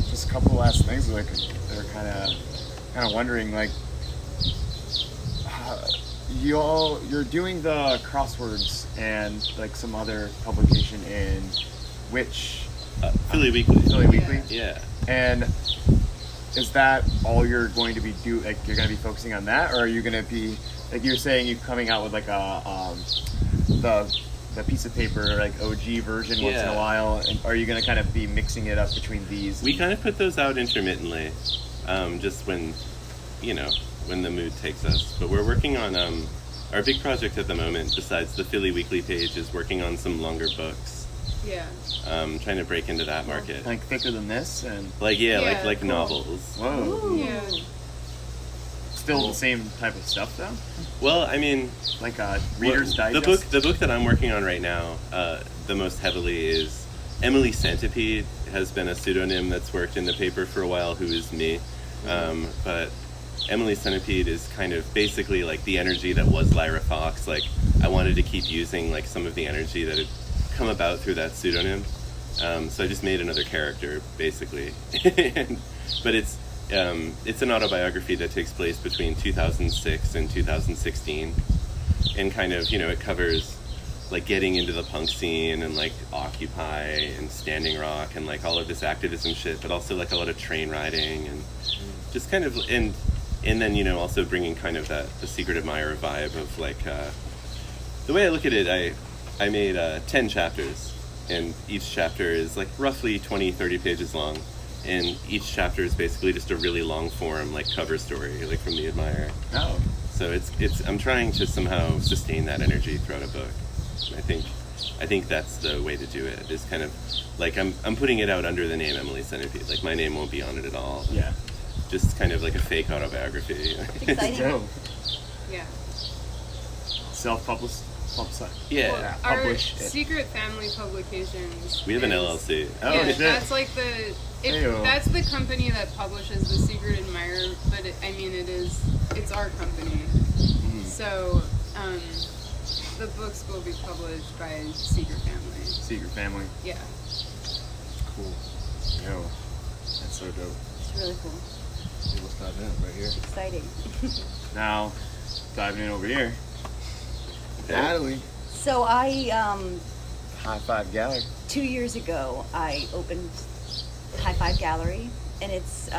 just a couple last things like they're kind of wondering like you're doing the crosswords and like some other publication in which Philly Weekly. Philly Weekly, Yeah. and is that all you're going to be like you're going to be focusing on that, or are you going to be like you're saying you're coming out with like a the piece of paper like OG version once in Yeah. a while, and are you going to kind of be mixing it up between these? We kind of put those out intermittently, just when when the mood takes us. But we're working on our big project at the moment. Besides the Philly Weekly page, is working on some longer books. Yeah. Trying to break into that market. like thicker than this, and Like Yeah, like cool. novels. whoa, Yeah. still the same type of stuff though, Well, I mean, like a Reader's Digest. the book that I'm working on right now, the most heavily is Emily Centipede. Has been a pseudonym that's worked in the paper for a while, who is me. But Emily Centipede is kind of basically like the energy that was Lyra Fox. Like I wanted to keep using like some of the energy that had come about through that pseudonym. So I just made another character basically. But it's an autobiography that takes place between 2006 and 2016, and kind of it covers like getting into the punk scene and like Occupy and Standing Rock and like all of this activism shit, but also like a lot of train riding and just kind of and then also bringing kind of the Secret Admirer vibe of like the way I look at it. I made 10 chapters, and each chapter is like roughly 20-30 pages long, and each chapter is basically just a really long form like cover story like from the Admirer. Oh, So it's I'm trying to somehow sustain that energy throughout a book. I think that's the way to do it. Is kind of like I'm putting it out under the name Emily Centipede. Like my name won't be on it at all. yeah. Just kind of like a fake autobiography. Exciting. Dope. Yeah. Self-published. Yeah. Our Publish it. secret family publications. We have an is- LLC. Oh, yeah, shit. that's like Heyo. that's the company that publishes the Secret Admirer, but it's our company. So, the books will be published by Secret Family. Secret Family. Yeah. Cool. Yo, that's so dope. It's really cool. Let's dive in right here. Exciting. Now, diving in over here. Natalie. So I, High Five Gallery. 2 years ago, I opened High Five Gallery, and it's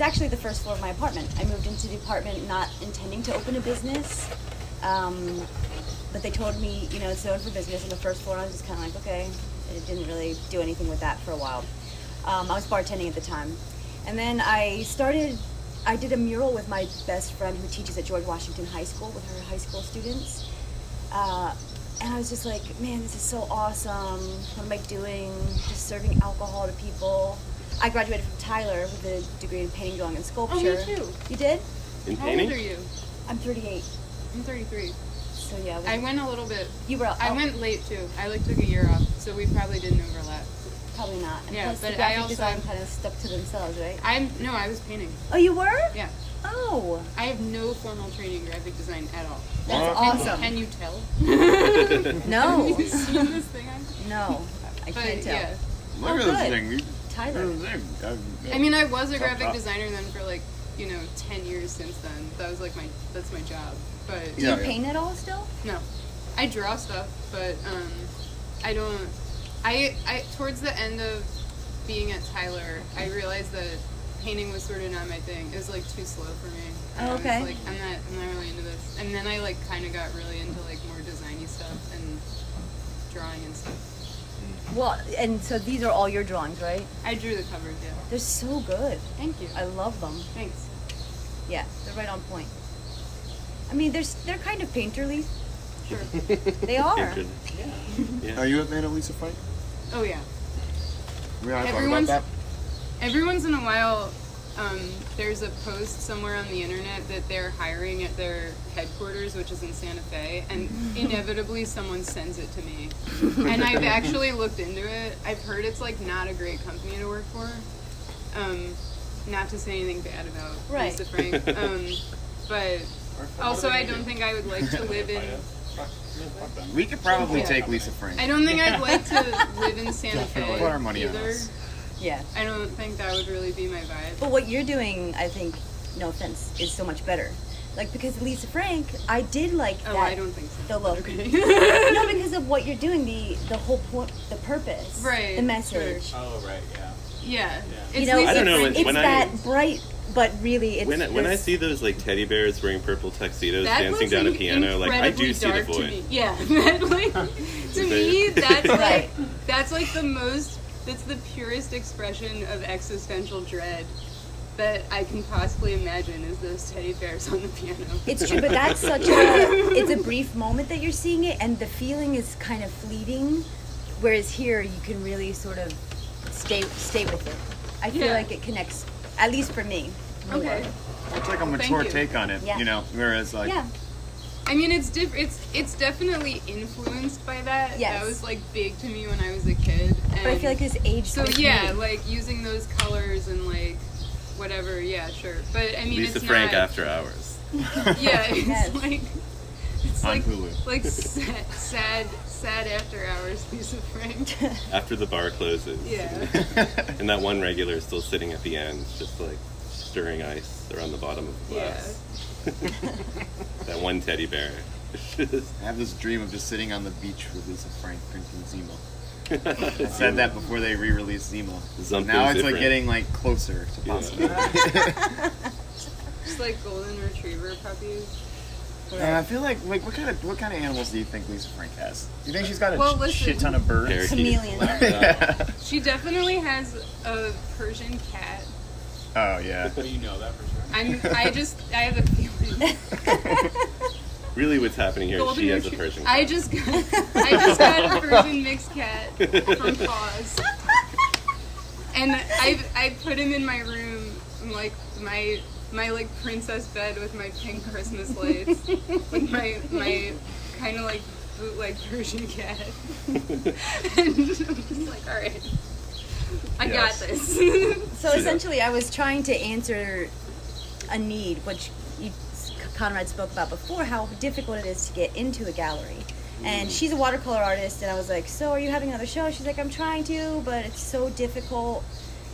actually the first floor of my apartment. I moved into the apartment not intending to open a business, but they told me, it's known for business on the first floor. I was just kind of like, okay. I didn't really do anything with that for a while. I was bartending at the time. And then I did a mural with my best friend who teaches at George Washington High School with her high school students. And I was just like, man, this is so awesome. What am I doing? Just serving alcohol to people. I graduated from Tyler with a degree in painting, drawing, and sculpture. Oh, me too. You did? In How old painting? are you? I'm 38. I'm 33. So yeah. I went a little bit. You were. I went late too. I took a year off, so we probably didn't overlap. Probably not. And Yeah, plus but the I graphic also- design kind of stuck to themselves, right? I was painting. Oh, you were? Yeah. Oh, I have no formal training in graphic design at all. that's What? awesome. Can you tell? No. Have you seen this thing on? No, I But can't tell. yeah. Look Oh, at this good. thing. Tyler. I mean, I was a Top, graphic top. designer then for 10 years since then. That was that's my job. But Do Yeah, you paint at all still? no, I draw stuff, but I don't. I towards the end of being at Tyler, I realized that painting was sort of not my thing. It was too slow for me. And Oh, I was okay. like, I'm not really into this. And then I kind of got really into more designy stuff and drawing and stuff. Well, and so these are all your drawings, right? I drew the covers, yeah. They're so good. Thank you. I love them. Thanks. Yeah, they're right on point. I mean, they're kind of painterly. Sure. They are. Painted. Yeah. Are you a Mona Lisa fight? Oh yeah. We gotta talk about Everyone's- that. Every once in a while, there's a post somewhere on the internet that they're hiring at their headquarters, which is in Santa Fe, and inevitably someone sends it to me. And I've actually looked into it. I've heard it's like not a great company to work for. Not to say anything bad about Lisa Frank. But also I don't think I would like to live in... We could probably take Lisa Frank. I don't think I'd like to live in Santa Fe Put our money on either. this. Yeah. I don't think that would really be my vibe. But what you're doing, I think, no offense, is so much better. Like, because Lisa Frank, I did like that. Oh, I don't think so. The look. Okay. No, because of what you're doing, the whole point, the purpose, Right, the message. sure. Oh, right, yeah. Yeah. You It's know, Lisa I don't know, Frank. it's when I- that bright, but really, it's When I this- see those like teddy bears wearing purple tuxedos That dancing looks down a piano, like I do incredibly see the dark to void. me. Yeah, that, like, to me, that's like the most. That's the purest expression of existential dread that I can possibly imagine is those teddy bears on the piano. It's true, but that's it's a brief moment that you're seeing it, and the feeling is kind of fleeting. Whereas here, you can really sort of stay with it. I feel Yeah. like it connects, at least for me. more. Okay. It's like a Thank mature you. take on it, Yeah. you know. Whereas like Yeah. I mean, it's it's definitely influenced by that. Yes. That was like big to me when I was a kid. And But I feel like this age. so with yeah, me. like using those colors and like whatever. Yeah, sure. But I mean, Lisa it's Frank not, After Hours. Yeah, it's Yes. like it's On like Hulu. like sad after hours Lisa Frank. After the bar closes. Yeah. And that one regular is still sitting at the end, just like stirring ice around the bottom of the glass. That one teddy bear. I have this dream of just sitting on the beach with Lisa Frank drinking Zima. I said that before they re-released Zima. Something Now it's like different. getting like closer to Yeah. possibility. Just like golden retriever puppies. I feel like what kind of animals do you think Lisa Frank has? Do you think she's got a Well, listen. shit ton of birds? Parakeet. Chameleon. Yeah. She definitely has a Persian cat. Oh yeah. But you know that for sure. I have a feeling. Really what's happening here is Golden she has a retriever. Persian I cat. just got a Persian mixed cat from Paws, and I put him in my room, like my like princess bed with my pink Christmas lights, with my kind of like bootleg Persian cat, and I'm just like, all right, I got this. So essentially, I was trying to answer a need, which Conrad spoke about before, how difficult it is to get into a gallery. And she's a watercolor artist, and I was like, so are you having another show? She's like, I'm trying to, but it's so difficult.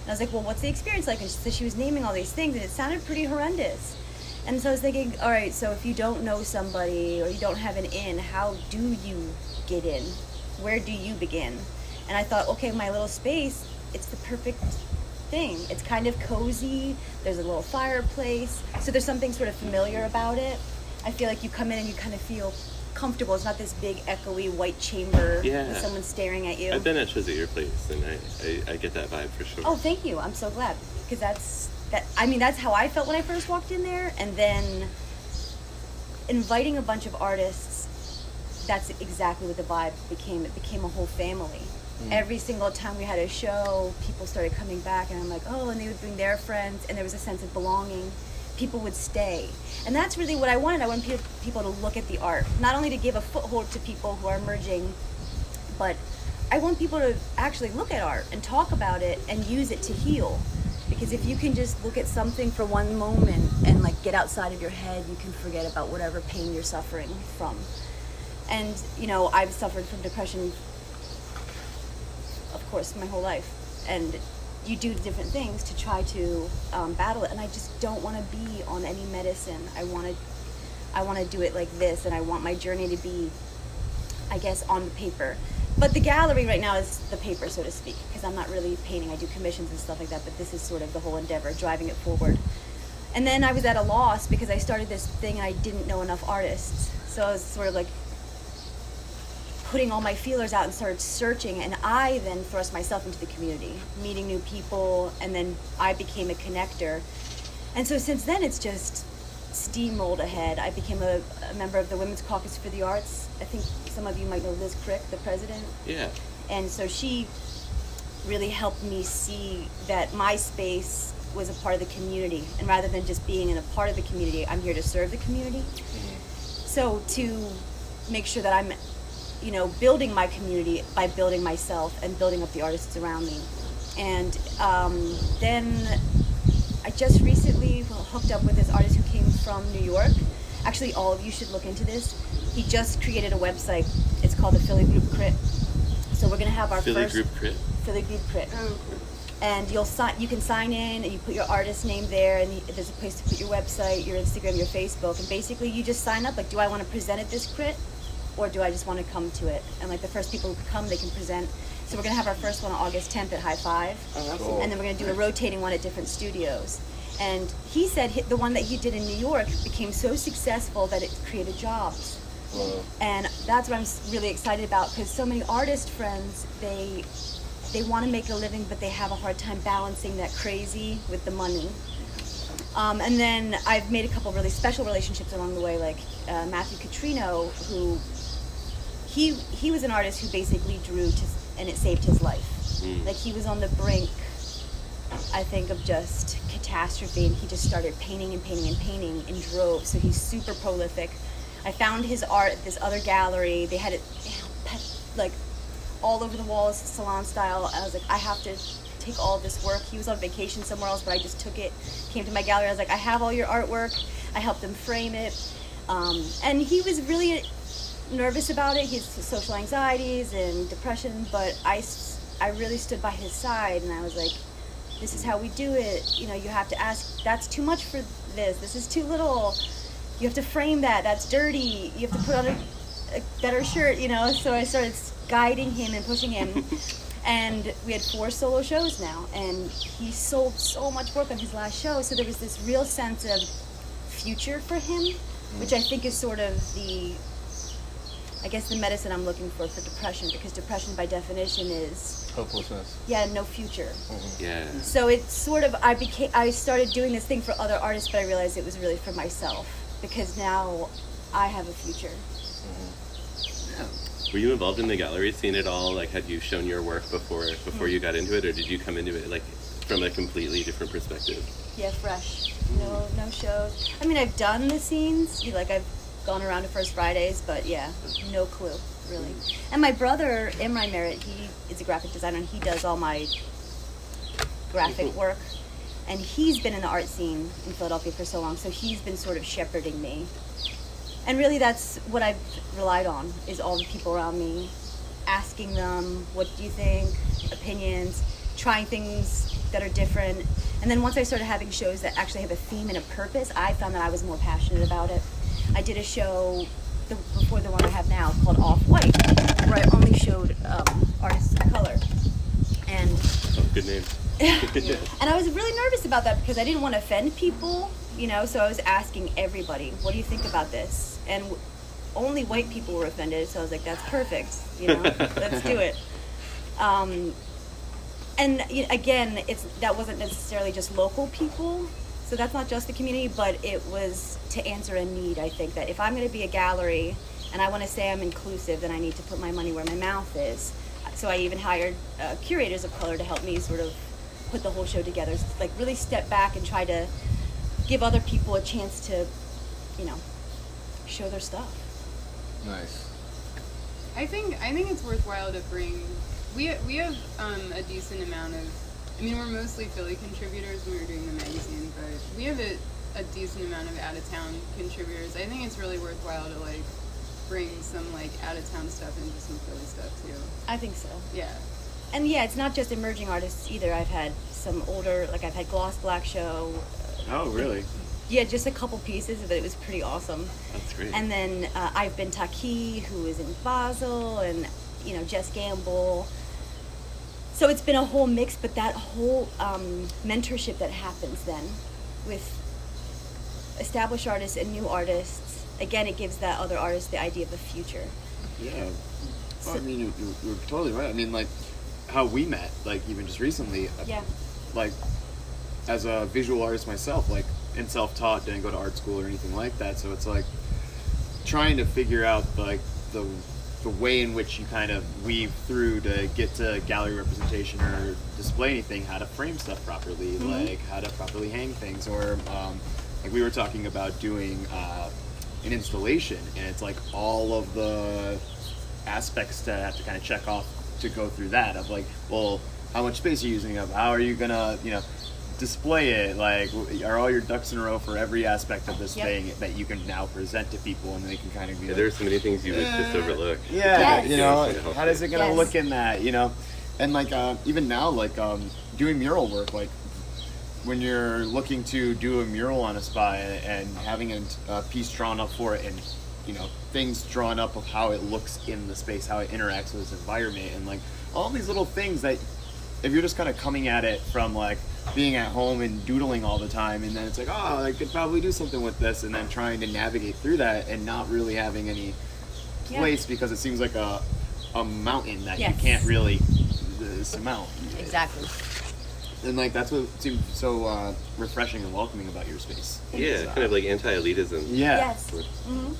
And I was like, well, what's the experience like? And she said she was naming all these things, and it sounded pretty horrendous. And so I was thinking, all right, so if you don't know somebody or you don't have an in, how do you get in? Where do you begin? And I thought, okay, my little space, it's the perfect thing. It's kind of cozy. There's a little fireplace. So there's something sort of familiar about it. I feel like you come in and you kind of feel comfortable. It's not this big echoey white chamber with someone staring at you. I've been at shows at your place, and I get that vibe for sure. Oh, thank you. I'm so glad, because that's how I felt when I first walked in there. And then inviting a bunch of artists, that's exactly what the vibe became. It became a whole family. Every single time we had a show, people started coming back, and I'm like, oh, and they would bring their friends, and there was a sense of belonging. People would stay. And that's really what I wanted. I wanted people to look at the art, not only to give a foothold to people who are emerging, but I want people to actually look at art and talk about it and use it to heal. Because if you can just look at something for one moment and like get outside of your head, you can forget about whatever pain you're suffering from. And, you know, I've suffered from depression, of course, my whole life. And you do different things to try to battle it. And I just don't want to be on any medicine. I want to do it like this, and I want my journey to be, I guess, on the paper. But the gallery right now is the paper, so to speak, because I'm not really painting. I do commissions and stuff like that, but this is sort of the whole endeavor, driving it forward. And then I was at a loss because I started this thing and I didn't know enough artists. So I was sort of like putting all my feelers out and started searching, and I then thrust myself into the community, meeting new people, and then I became a connector. And so since then, it's just steamrolled ahead. I became a member of the Women's Caucus for the Arts. I think some of you might know Liz Crick, the president. Yeah. And so she really helped me see that my space was a part of the community, and rather than just being in a part of the community, I'm here to serve the community. So to make sure that I'm, building my community by building myself and building up the artists around me. And then I just recently hooked up with this artist who came from New York. Actually, all of you should look into this. He just created a website. It's called the Philly Group Crit. So we're gonna have our Philly first Group Crit. Philly Group Crit. Oh, cool. And you can sign in and you put your artist name there, and there's a place to put your website, your Instagram, your Facebook, and basically you just sign up, like, do I want to present at this crit, or do I just want to come to it? And like the first people who come, they can present. So we're gonna have our first one on August 10th at High Five, and then we're gonna do a rotating one at different studios. And he said the one that he did in New York became so successful that it created jobs. And that's what I'm really excited about, because so many artist friends, they want to make a living, but they have a hard time balancing that crazy with the money. And then I've made a couple really special relationships along the way, like Matthew Catrino, who he was an artist who basically drew and it saved his life. Like, he was on the brink, I think, of just catastrophe, and he just started painting and painting and painting in droves. So he's super prolific. I found his art at this other gallery. They had it like all over the walls, salon style. I was like, I have to take all of this work. He was on vacation somewhere else, but I just took it, came to my gallery. I was like, I have all your artwork. I helped him frame it. And he was really nervous about it. He has social anxieties and depression, but I really stood by his side, and I was like, this is how we do it. You have to ask, that's too much for this. This is too little. You have to frame that. That's dirty. You have to put on a better shirt, So I started guiding him and pushing him. And we had 4 solo shows now, and he sold so much work on his last show. So there was this real sense of future for him, which I think is sort of the medicine I'm looking for depression, because depression by definition is hopelessness. Yeah, no future. Yeah. So it's sort of, I started doing this thing for other artists, but I realized it was really for myself, because now I have a future. Were you involved in the gallery scene at all? Like, had you shown your work before you got into it, or did you come into it like from a completely different perspective? Yeah, fresh. No shows. I mean, I've done the scenes. I've gone around to First Fridays, but yeah, no clue, really. And my brother, Conrad Merritt, he is a graphic designer, and he does all my graphic work. And he's been in the art scene in Philadelphia for so long, so he's been sort of shepherding me. And really, that's what I've relied on, is all the people around me, asking them, what do you think, opinions, trying things that are different. And then once I started having shows that actually have a theme and a purpose, I found that I was more passionate about it. I did a show before the one I have now called Off-White, where I only showed artists of color. And Good name. And I was really nervous about that, because I didn't want to offend people, so I was asking everybody, what do you think about this? And only white people were offended, so I was like, that's perfect, let's do it. And again, that wasn't necessarily just local people, so that's not just the community, but it was to answer a need. I think that if I'm going to be a gallery and I want to say I'm inclusive, then I need to put my money where my mouth is. So I even hired curators of color to help me sort of put the whole show together, like really step back and try to give other people a chance to, show their stuff. Nice. I think it's worthwhile to bring. We have a decent amount of. I mean, we're mostly Philly contributors when we were doing the magazine, but we have a decent amount of out of town contributors. I think it's really worthwhile to bring some out of town stuff into some Philly stuff too. I think so. Yeah. And yeah, it's not just emerging artists either. I've had some older, I've had Gloss Black Show. Oh, really? Yeah, just a couple pieces, but it was pretty awesome. That's great. And then I've been Taki, who is in Basel, and Jess Gamble. So it's been a whole mix, but that whole mentorship that happens then with established artists and new artists, again, it gives that other artist the idea of a future. Yeah. Well, I mean, you're totally right. I mean, how we met, even just recently. Yeah. As a visual artist myself, and self-taught, didn't go to art school or anything like that. So it's trying to figure out the the way in which you kind of weave through to get to gallery representation or display anything, how to frame stuff properly, like how to properly hang things, or like we were talking about doing an installation, and it's like all of the aspects to have to kind of check off to go through that of like, well, how much space are you using up? How are you gonna, display it? Like, are all your ducks in a row for every aspect of this thing that you can now present to people, and they can kind of be like, there's so many things you would just overlook. yeah, Yes. how does it gonna look in that, and like even now, like doing mural work, like when you're looking to do a mural on a spot and having a piece drawn up for it, and things drawn up of how it looks in the space, how it interacts with its environment, and like all these little things that if you're just kind of coming at it from like being at home and doodling all the time, and then it's like, oh, I could probably do something with this, and then trying to navigate through that and not really having any place because it seems like a mountain that you can't really surmount. Exactly. And like that's what seemed so refreshing and welcoming about your space. Yeah, kind of like anti-elitism. Yeah. Yes. Mm-hmm.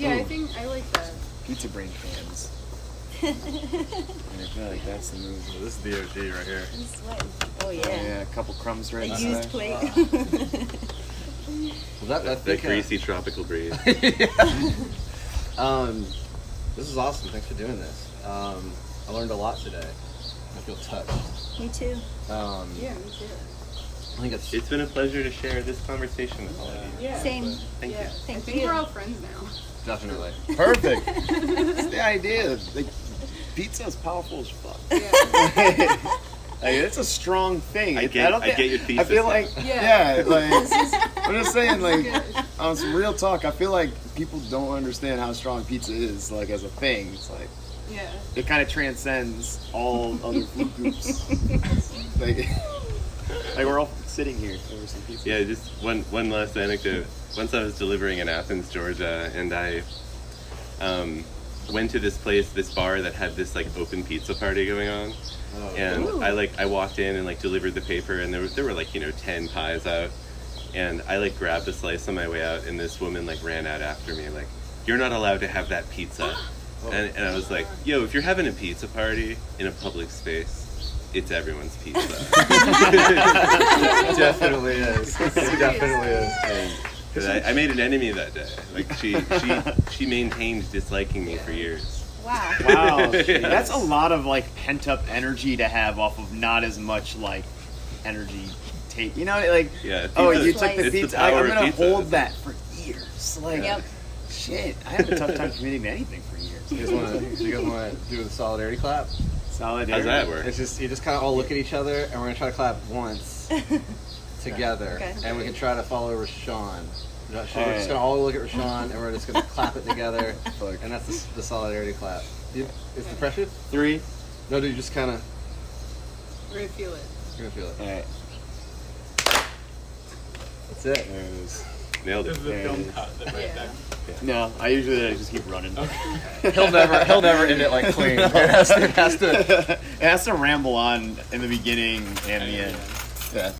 Yeah, Ooh. I think I like that. Pizza brain fans. And I feel like that's the move. So this is DOG right here. I'm sweating. Oh Oh, yeah. yeah, a couple crumbs right A in used there. plate. Well, I That think, greasy tropical breeze. this is awesome. Thanks for doing this. I learned a lot today. I feel touched. Me too. Um, Yeah, me too. I think it's It's been a pleasure to share this conversation with all of you. Yeah. Same. Thank Yeah. you. I Thank think you. we're all friends now. definitely. Perfect. That's the idea. Like, pizza is powerful as fuck. Yeah. Like, it's a strong thing. I get your thesis I feel now. like, Yeah. like, I'm just saying, like, good. on some real talk, I feel like people don't understand how strong pizza is, like, as a thing. It's like, Yeah. it kind of transcends all other food groups. like we're all sitting here over some pizza. Yeah, just one last anecdote. Once I was delivering in Athens, Georgia, and I went to this bar that had this like open pizza party going on. And Ooh. I walked in and like delivered the paper, and there were like 10 pies out, and I like grabbed a slice on my way out, and this woman like ran out after me like, "You're not allowed to have that pizza." And I was like, "Yo, if you're having a pizza party in a public space, it's everyone's pizza." Definitely is. It definitely is. And I made an enemy that day. Like she maintained disliking me for years. Wow. Wow, that's a lot of like pent up energy to have off of not as much like energy take. Like, Yeah. oh, pizza- you took it's the pizza. power I'm of gonna pizza. hold that for years. Like, Yep. shit, I have a tough time committing to anything for years. You guys want to do the solidarity clap? Solidarity. How's that work? It's just you just kind of all look at each other, and we're gonna try to clap once together, Okay. and we can try to follow Rushawn. We're just Alright. gonna all look at Rushawn, and we're just gonna clap it together, Fuck. and that's the solidarity clap. Is the pressure? 3. No, dude, you just kind of We're gonna feel it. you're gonna feel it. All right, That's it. there it is. Nailed This it. is the There it film is. cut that right Yeah. there. No, I usually just keep running. He'll never end it like clean. It has to. It has to ramble on in the beginning and the end. Yeah.